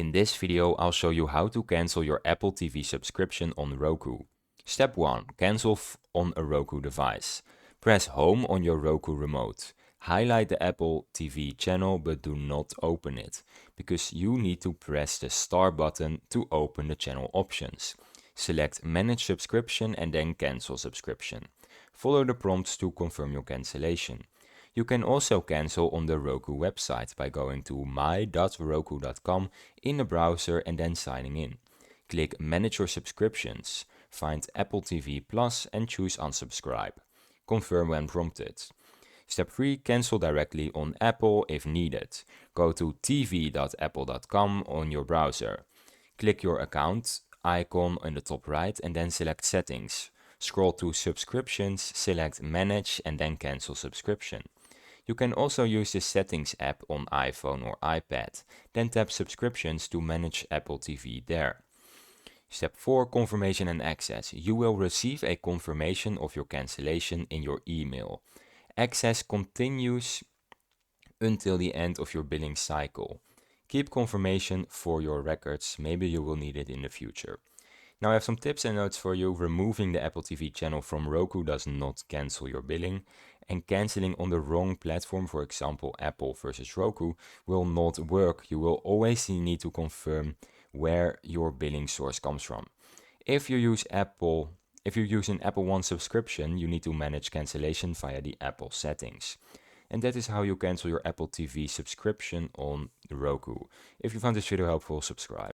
In this video, I'll show you how to cancel your Apple TV subscription on Roku. Step 1. Cancel on a Roku device. Press Home on your Roku remote. Highlight the Apple TV channel but do not open it, because you need to press the star button to open the channel options. Select Manage Subscription and then Cancel Subscription. Follow the prompts to confirm your cancellation. You can also cancel on the Roku website by going to my.roku.com in the browser and then signing in. Click Manage your subscriptions, find Apple TV Plus and choose Unsubscribe. Confirm when prompted. Step 3. Cancel directly on Apple if needed. Go to tv.apple.com on your browser. Click your account icon in the top right and then select Settings. Scroll to Subscriptions, select Manage and then Cancel Subscription. You can also use the Settings app on iPhone or iPad, then tap Subscriptions to manage Apple TV there. Step 4. Confirmation and access. You will receive a confirmation of your cancellation in your email. Access continues until the end of your billing cycle. Keep confirmation for your records, maybe you will need it in the future. Now I have some tips and notes for you. Removing the Apple TV channel from Roku does not cancel your billing, and canceling on the wrong platform, for example Apple versus Roku, will not work. You will always need to confirm where your billing source comes from. If you use an Apple One subscription, you need to manage cancellation via the Apple settings. And that is how you cancel your Apple TV subscription on Roku. If you found this video helpful, subscribe.